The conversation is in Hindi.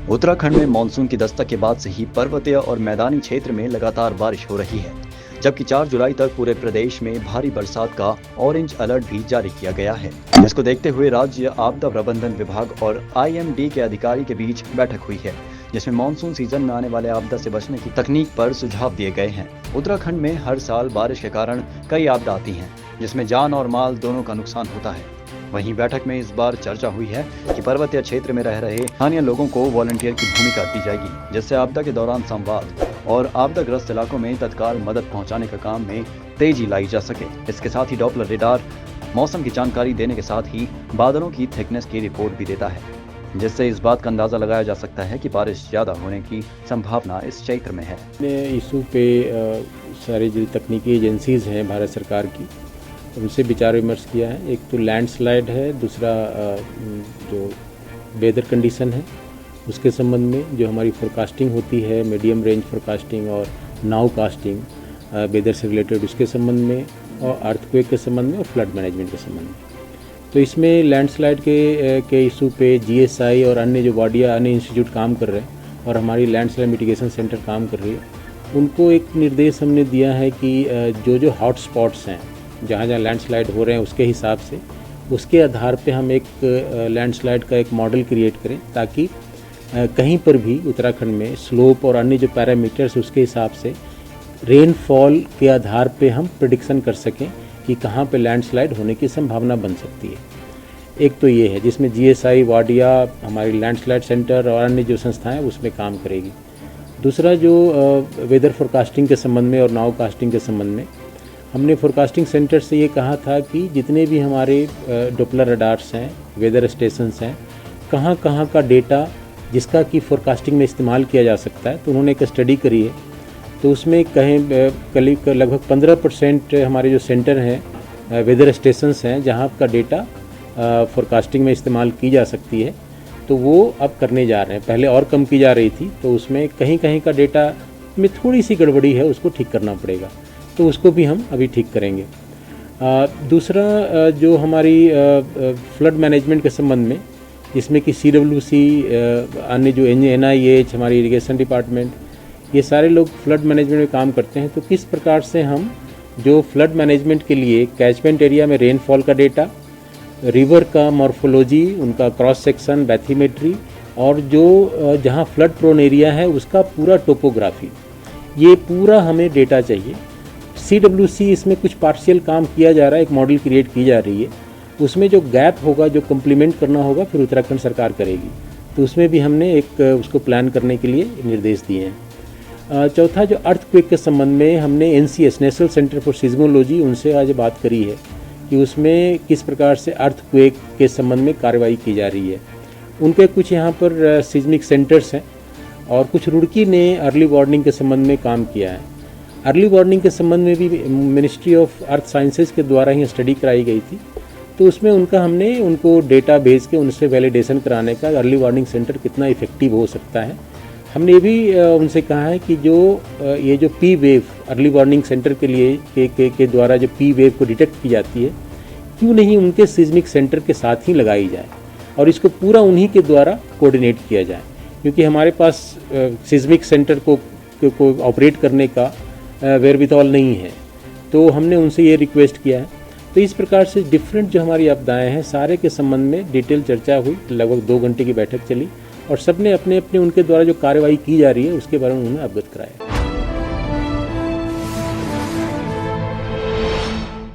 उत्तराखंड में मानसून की दस्तक के बाद से ही पर्वतीय और मैदानी क्षेत्र में लगातार बारिश हो रही है, जबकि 4 जुलाई तक पूरे प्रदेश में भारी बरसात का ऑरेंज अलर्ट भी जारी किया गया है। जिसको देखते हुए राज्य आपदा प्रबंधन विभाग और IMD के अधिकारी के बीच बैठक हुई है, जिसमें मानसून सीजन में आने वाले आपदा से बचने की तकनीक पर सुझाव दिए गए हैं। उत्तराखंड में हर साल बारिश के कारण कई आपदा आती हैं, जिसमें जान और माल दोनों का नुकसान होता है। वहीं बैठक में इस बार चर्चा हुई है कि पर्वतीय क्षेत्र में रह रहे स्थानीय लोगों को वॉलंटियर की भूमिका दी जाएगी, जिससे आपदा के दौरान संवाद और आपदाग्रस्त इलाकों में तत्काल मदद पहुंचाने का काम में तेजी लाई जा सके। इसके साथ ही डॉपलर रेडार मौसम की जानकारी देने के साथ ही बादलों की थिकनेस की रिपोर्ट भी देता है, जिससे इस बात का अंदाजा लगाया जा सकता है कि बारिश ज्यादा होने की संभावना इस क्षेत्र में है। इशू पे सारी जो तकनीकी एजेंसीज हैं भारत सरकार की, उनसे विचार विमर्श किया है। एक तो लैंडस्लाइड है, दूसरा जो वेदर कंडीशन है उसके संबंध में जो हमारी फोरकास्टिंग होती है, मीडियम रेंज फोरकास्टिंग और नाउ कास्टिंग वेदर से रिलेटेड, उसके संबंध में, और अर्थक्वेक के संबंध में और फ्लड मैनेजमेंट के संबंध में। तो इसमें लैंडस्लाइड के इशू पे GSI और अन्य जो बॉडियाँ, अन्य इंस्टीट्यूट काम कर रहे हैं और हमारी लैंडस्लाइड मिटिगेशन सेंटर काम कर रही है, उनको एक निर्देश हमने दिया है कि जो हॉट स्पॉट्स हैं, जहाँ लैंडस्लाइड हो रहे हैं, उसके हिसाब से, उसके आधार पे हम एक लैंडस्लाइड का एक मॉडल क्रिएट करें, ताकि कहीं पर भी उत्तराखंड में स्लोप और अन्य जो पैरामीटर्स, उसके हिसाब से रेनफॉल के आधार पे हम प्रेडिक्शन कर सकें कि कहाँ पे लैंडस्लाइड होने की संभावना बन सकती है। एक तो ये है जिसमें GSI, वाडिया, हमारी लैंडस्लाइड सेंटर और अन्य जो संस्थाएँ उसमें काम करेगी। दूसरा जो वेदर फोरकास्टिंग के संबंध में और नाउ कास्टिंग के संबंध में, हमने फोरकास्टिंग सेंटर से ये कहा था कि जितने भी हमारे डॉपलर रडार्स हैं, वेदर स्टेशंस हैं, कहाँ कहाँ का डेटा जिसका कि फोरकास्टिंग में इस्तेमाल किया जा सकता है, तो उन्होंने एक स्टडी करी है। तो उसमें करीब लगभग 15% हमारे जो सेंटर हैं, वेदर स्टेशंस हैं, जहाँ का डेटा फोरकास्टिंग में इस्तेमाल की जा सकती है, तो वो अब करने जा रहे हैं। पहले और कम की जा रही थी, तो उसमें कहीं कहीं का डेटा में थोड़ी सी गड़बड़ी है, उसको ठीक करना पड़ेगा, तो उसको भी हम अभी ठीक करेंगे। दूसरा जो हमारी फ्लड मैनेजमेंट के संबंध में, जिसमें कि CWC, अन्य जो NIH, हमारी इरिगेशन डिपार्टमेंट, ये सारे लोग फ्लड मैनेजमेंट में काम करते हैं। तो किस प्रकार से हम जो फ्लड मैनेजमेंट के लिए कैचमेंट एरिया में रेनफॉल का डेटा, रिवर का मॉर्फोलॉजी, उनका क्रॉस सेक्शन, बैथीमेट्री, और जो जहाँ फ्लड प्रोन एरिया है उसका पूरा टोपोग्राफी, ये पूरा हमें डेटा चाहिए। CWC इसमें कुछ पार्शियल काम किया जा रहा है, एक मॉडल क्रिएट की जा रही है, उसमें जो गैप होगा, जो कम्प्लीमेंट करना होगा, फिर उत्तराखंड सरकार करेगी। तो उसमें भी हमने एक उसको प्लान करने के लिए निर्देश दिए हैं। चौथा जो अर्थक्वेक के संबंध में हमने NCS, national centre for seismology, उनसे आज बात करी है कि उसमें किस प्रकार से अर्थक्वेक के संबंध में कार्रवाई की जा रही है। उनके कुछ यहाँ पर सिज्मिक सेंटर्स हैं और कुछ रुड़की ने अर्ली वार्निंग के संबंध में काम किया है। अर्ली वार्निंग के संबंध में भी मिनिस्ट्री ऑफ अर्थ साइंसेज के द्वारा ही स्टडी कराई गई थी, तो उसमें उनको डेटा भेज के उनसे वैलिडेशन कराने का अर्ली वार्निंग सेंटर कितना इफेक्टिव हो सकता है। हमने ये भी उनसे कहा है कि ये जो P wave early warning centre के लिए के द्वारा जो P वेव को डिटेक्ट की जाती है, क्यों नहीं उनके सिज्मिक सेंटर के साथ ही लगाई जाए और इसको पूरा उन्हीं के द्वारा कोऑर्डिनेट किया जाए, क्योंकि हमारे पास सिज्मिक सेंटर को ऑपरेट करने का वेयरविथॉल नहीं है। तो हमने उनसे ये रिक्वेस्ट किया है। तो इस प्रकार से डिफरेंट जो हमारी आपदाएं हैं, सारे के संबंध में डिटेल चर्चा हुई, लगभग 2 घंटे की बैठक चली और सबने अपने अपने उनके द्वारा जो कार्रवाई की जा रही है उसके बारे में उन्हें अवगत कराया।